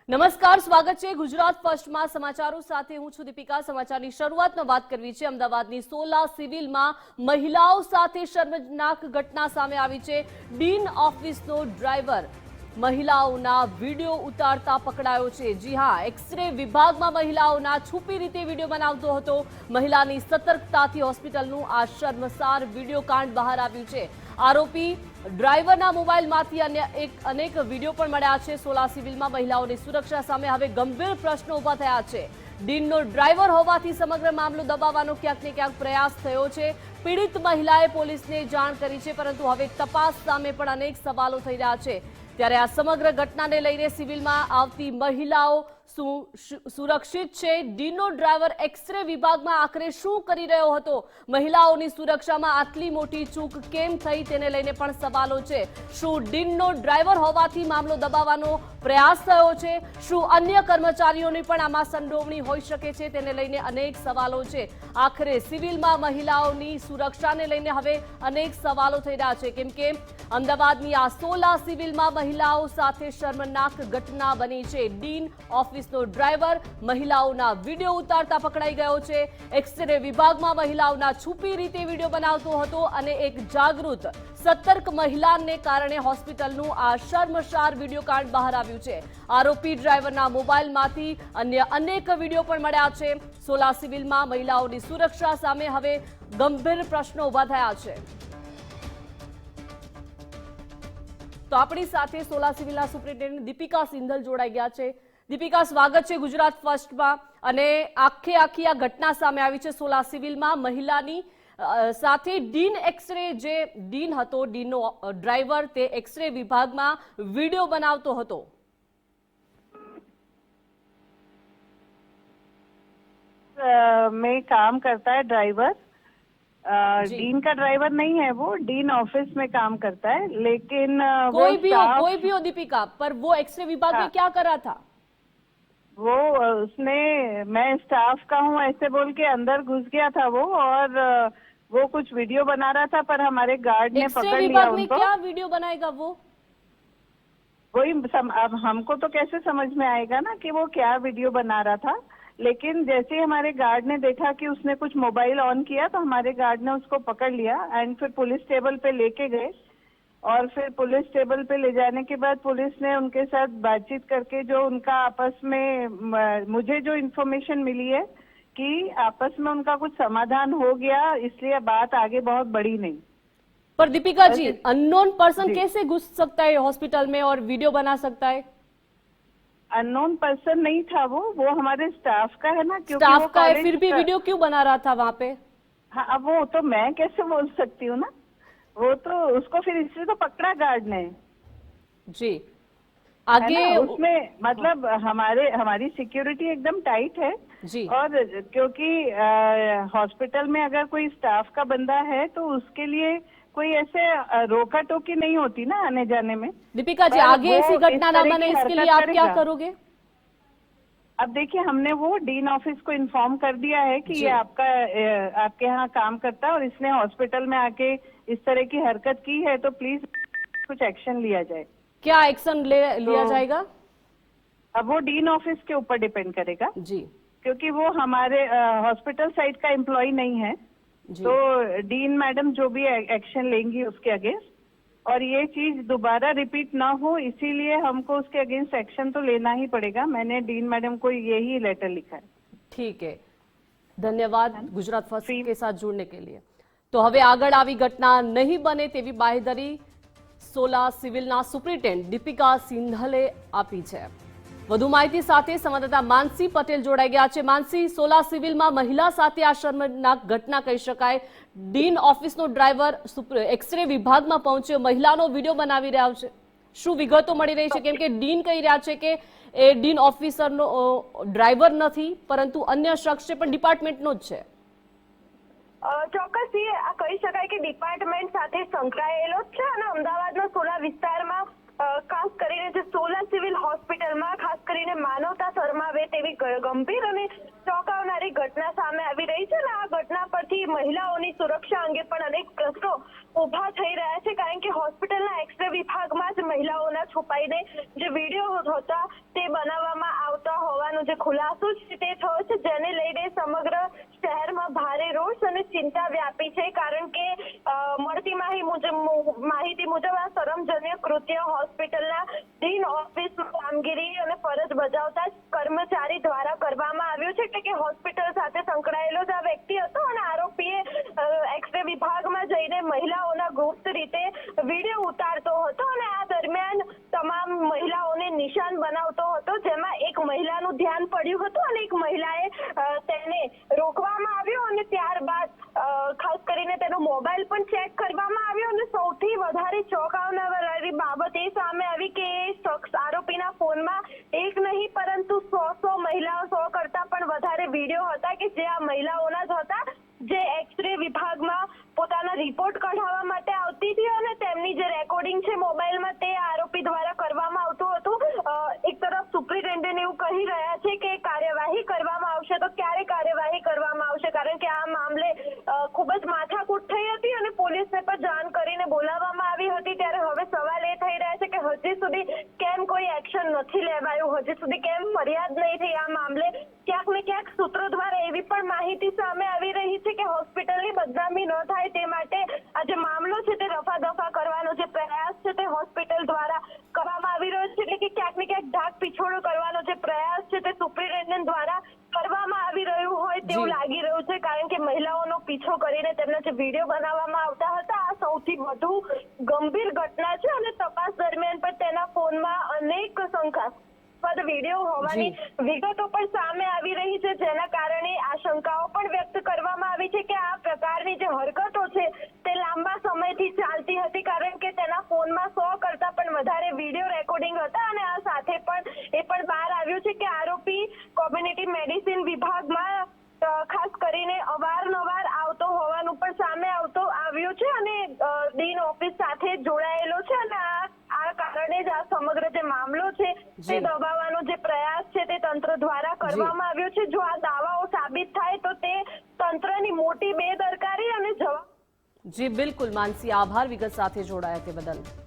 નમસ્કાર, સ્વાગત છે ગુજરાત ફર્સ્ટમાં સમાચારો સાથે હું છું દીપિકા। સમાચારની શરૂઆતમાં વાત કરવી છે અમદાવાદની સોલા સિવિલમાં મહિલાઓ સાથે શર્મનાક ઘટના સામે આવી છે। ડીન ઓફિસનો ડ્રાઈવર મહિલાઓના વિડીયો ઉતારતા પકડાયો છે। જી હા, એક્સરે વિભાગમાં મહિલાઓના છુપી રીતે વિડીયો બનાવતો હતો। મહિલાની સતર્કતાથી હોસ્પિટલનું આ શર્મસાર વિડીયો કાંડ બહાર આવ્યું છે। આરોપી ડ્રાઈવરના મોબાઈલમાંથી અનેક વિડીયો પણ મળ્યા છે। સોલા સિવિલમાં મહિલાઓની સુરક્ષા સામે હવે ગંભીર પ્રશ્નો ઉભા થયા છે। ડીનનો ડ્રાઈવર હોવાથી સમગ્ર મામલો દબાવવાનો ક્યાંક ને ક્યાંક પ્રયાસ થયો છે। પીડિત મહિલાએ પોલીસને જાણ કરી છે, પરંતુ હવે તપાસ સામે પણ અનેક સવાલો થઈ રહ્યા છે। ત્યારે આ સમગ્ર ઘટનાને લઈને સિવિલમાં આવતી મહિલાઓ સુરક્ષિત છે? ડીનનો ડ્રાઈવર એક્સરે વિભાગમાં આખરે શું કરી રહ્યો હતો? મહિલાઓની સુરક્ષામાં આટલી મોટી ચૂક કેમ થઈ તેને લઈને પણ સવાલો છે। શું ડીનનો ડ્રાઈવર હોવાથી મામલો દબાવવાનો પ્રયાસ થયો છે? શું અન્ય કર્મચારીઓની પણ આમાં સંડોવણી હોઈ શકે છે? તેને લઈને અનેક સવાલો છે। આખરે સિવિલમાં મહિલાઓની સુરક્ષાને લઈને હવે અનેક સવાલો થઈ રહ્યા છે, કેમ કે અમદાવાદની આ સોલા સિવિલમાં મહિલાઓ સાથે શર્મનાક ઘટના બની છે। ડીન ઓફિસનો ડ્રાઈવર મહિલાઓના વિડીયો ઉતારતા પકડાઈ ગયો છે। એક્સરે વિભાગમાં મહિલાઓના છુપી રીતે વિડીયો બનાવતો હતો અને એક જાગૃત સતર્ક મહિલાને કારણે હોસ્પિટલનું આ શર્મસાર વિડીયો કાંડ બહાર આવ્યું છે। આરોપી ડ્રાઈવરના મોબાઈલમાંથી અન્ય અનેક વિડીયો પણ મળ્યા છે। સોલા સિવિલમાં મહિલાઓની સુરક્ષા સામે હવે ગંભીર પ્રશ્નો ઉભા થયા છે। તો આપણી સાથે સોલા સિવિલના સુપ્રિન્ટેન્ડન્ટ દીપિકા સિંધલ જોડાઈ ગયા છે। દીપિકા, સ્વાગત છે ગુજરાત ફર્સ્ટમાં। અને આખી આ ઘટના સામે આવી છે સોલા સિવિલમાં મહિલાની સાથે ડીન એક્સરે જે ડીન હતો, ડીનનો ડ્રાઈવર, તે એક્સરે વિભાગમાં વિડીયો બનાવતો હતો। में काम करता है ड्राइवर। डीन का ड्राइवर नहीं है, वो डीन ऑफिस में काम करता है, लेकिन कोई भी हो दीपिका, पर वो एक्सरे विभाग में क्या कर रहा था? वो उसने मैं स्टाफ का हूँ ऐसे बोल के अंदर घुस गया था वो, और वो कुछ वीडियो बना रहा था, पर हमारे गार्ड ने पकड़ लिया उनको। क्या वीडियो बनाएगा वो? वही अब हमको तो कैसे समझ में आएगा ना कि वो क्या वीडियो बना रहा था। लेकिन जैसे ही हमारे गार्ड ने देखा कि उसने कुछ मोबाइल ऑन किया, तो हमारे गार्ड ने उसको पकड़ लिया एंड फिर पुलिस स्टेबल पे लेके गए। और फिर पुलिस स्टेबल पे ले जाने के बाद पुलिस ने उनके साथ बातचीत करके जो उनका आपस में, मुझे जो इन्फॉर्मेशन मिली है कि आपस में उनका कुछ समाधान हो गया, इसलिए बात आगे बहुत बढ़ी नहीं। पर दीपिका जी, अननोन पर्सन कैसे घुस सकता है हॉस्पिटल में और वीडियो बना सकता है? अननोन पर्सन नहीं था वो हमारे स्टाफ का है ना, क्योंकि स्टाफ का है, फिर भी वीडियो क्यों बना रहा था वहाँ पे? हाँ, अब वो तो मैं कैसे बोल सकती हूँ ना, वो तो उसको फिर इसलिए तो पकड़ा गार्ड ने जी। आगे उसमें मतलब हमारी सिक्योरिटी एकदम टाइट है जी। और क्योंकि हॉस्पिटल में अगर कोई स्टाफ का बंदा है तो उसके लिए कोई ऐसे रोका टोकी नहीं होती ना आने जाने में। दीपिका जी, आगे ऐसी घटना ना बने, इसके लिए आप क्या करोगे? अब देखिए, हमने वो डीन ऑफिस को इन्फॉर्म कर दिया है कि ये आपके यहाँ काम करता है और इसने हॉस्पिटल में आके इस तरह की हरकत की है, तो प्लीज कुछ एक्शन लिया जाए। क्या एक्शन लिया जाएगा? अब वो डीन ऑफिस के ऊपर डिपेंड करेगा जी, क्योंकि वो हमारे हॉस्पिटल साइड का एम्प्लॉय नहीं है। तो डीन मैडम जो भी एक्शन लेंगी उसके अगेंस्ट, और ये चीज दोबारा रिपीट ना हो, इसीलिए हमको उसके अगेंस्ट एक्शन तो लेना ही पड़ेगा। मैंने डीन मैडम को यही लेटर लिखा है। ठीक है, धन्यवाद गुजरात फर्स्ट के साथ जुड़ने के लिए। तो હવે આગળ આવી ઘટના નહીં બને તેવી બાહેધરી સોલા સિવિલના સુપ્રિન્ટેન્ડન્ટ દીપિકા સિંધલે આપી છે। વધુ માહિતી સાથે સંવાદદાતા માનસી પટેલ જોડાઈ ગયા છે। માનસી, સોલા સિવિલમાં મહિલા સાથે આ શર્મનાક ઘટના કહી શકાય। ડીન ઓફિસનો ડ્રાઈવર એક્સરે વિભાગમાં પહોંચ્યો, મહિલાનો વિડીયો બનાવી રહ્યા છે। શું વિગતો મળી રહી છે? કેમ કે ડીન કહી રહ્યા છે કે એ ડીન ઓફિસરનો ડ્રાઈવર નથી, પરંતુ અન્ય શખ્સ છે, પણ ડિપાર્ટમેન્ટનો જ છે। ચોક્કસથી આ કહી શકાય કે ડિપાર્ટમેન્ટ સાથે સંકળાયેલો જ છે અને અમદાવાદના સોલા વિસ્તારમાં ખાસ કરીને જે સોલા સિવિલ હોસ્પિટલમાં ખાસ કરીને માનવતા શરમાવે તેવી ગંભીર અને ચોંકાવનારી ઘટના સામે આવી રહી છે અને આ ઘટના પરથી મહિલાઓની સુરક્ષા અંગે પણ અનેક પ્રશ્નો ઉભા થઈ રહ્યા છે, કારણ કે હોસ્પિટલના એક્સરે વિભાગમાં જ મહિલાઓના છુપાઈને જે વિડીયો હતા તે બનાવવામાં આવતા હોવાનો જે ખુલાસો છે તે થયો છે, જેને લઈને સમગ્ર શહેરમાં ભારે રોષ અને ચિંતા વ્યાપી છે. કારણ કે મળતી માહિતી મુજબ આ શરમજનક કૃત્ય હોસ્પિટલના ડીન ઓફિસમાં કામગીરી અને ફરજ બજાવતા કર્મચારી દ્વારા કરવામાં આવ્યું છે. એટલે કે હોસ્પિટલ સાથે સંકળાયેલો જ આ વ્યક્તિ હતો અને આરોપીએ એક્સરે વિભાગમાં જઈને મહિલાઓના ગુપ્ત રીતે વિડીયો ઉતારતો હતો અને આ દરમિયાન તમામ મહિલાઓને નિશાન બનાવતો હતો, જેમાં એક મહિલાનું ધ્યાન પડ્યું હતું અને એક મહિલાએ તેને રોકવામાં આવ્યો અને ત્યારબાદ ખાસ કરીને તેનો મોબાઈલ પણ ચેક કરવામાં આવ્યો અને સૌથી વધારે ચોંકાવનારી બાબત એ સામે આવી કે શખ્સ આરોપીના ફોનમાં એક નહીં પરંતુ 100 મહિલાઓ 100 કરતા પણ વધારે વિડીયો હતા કે જે આ મહિલાઓના જ હતા, જે એક્સરે વિભાગમાં પોતાના રિપોર્ટ કઢાવવા માટે આવતી હતી અને તેમની જે રેકોર્ડિંગ છે મોબાઈલમાં તે આરોપી દ્વારા કરવામાં આવતું હતું. એક તરફ સુપ્રિન્ટેન્ડન્ટ એવું કહી રહ્યા છે કે કાર્યવાહી કરવામાં આવશે, તો ક્યારે કાર્યવાહી કરવામાં આવશે? કારણ કે આ મામલે ખૂબ જ માથાકૂટ થઈ હતી અને પોલીસને પણ જાણ કરીને બોલાવવામાં આવી હતી. ત્યારે હવે સવાલ એ થઈ રહ્યા છે કે હજી સુધી કેમ કોઈ એક્શન નથી લેવાયું, હજી સુધી કેમ ફરિયાદ નહીં થઈ આ મામલે? ક્યાંક ને ક્યાંક સૂત્રો દ્વારા એવી પણ માહિતી સામે આવી રહી છે કે હોસ્પિટલની બદનામી ન થાય તે માટે આ જે મામલો છે તે રફા દફા કરવાનો જે પ્રયાસ છે તે હોસ્પિટલ દ્વારા કરવામાં આવી રહ્યો છે. એટલે કે ક્યાંક ને ક્યાંક ઢાક પીછોડો કરવાનો જે પ્રયાસ છે તે સુપ્રિન્ટેન્ડન્ટ દ્વારા કરવામાં આવી રહ્યું હોય તેવું લાગી રહ્યું છે. કારણ કે મહિલાઓનો પીછો કરીને તેમના જે વિડીયો બનાવવામાં આવતા હતા આ સૌથી વધુ ગંભીર ઘટના છે અને તપાસ દરમિયાન પણ તેના ફોનમાં અનેક શંકાસ્પદ વિડીયો હોવાની વિગતો પણ સામે આવી રહી છે, જેના કારણે આશંકાઓ પણ વ્યક્ત કરવામાં આવી છે કે આ પ્રકારની જે હરકતો છે તે લાંબા સમયથી ચાલતી હતી. કારણ કે તેના ફોનમાં 100 કરતા પણ વધારે વિડીયો રેકોર્ડિંગ હતા અને આ સાથે પણ એ પણ બહાર આવ્યું છે કે આરોપી કોમ્યુનિટી મેડિસિન વિભાગમાં ખાસ કરીને અવારનવાર આવતો હોવાનું પણ સામે આવ્યું છે અને ડીન ઓફિસ સાથે જોડાયેલો છે અને આ કારણે જ આ સમગ્ર જે મામલો છે તે દબાવવાનો જે પ્રયાસ છે તે તંત્ર દ્વારા કરવામાં આવ્યો છે. જો આ દાવાઓ સાબિત થાય તો તે તંત્રની મોટી બેદરકારી અને જવાબ. જી બિલકુલ માનસી, આભાર વિગત સાથે જોડાયા તે બદલ.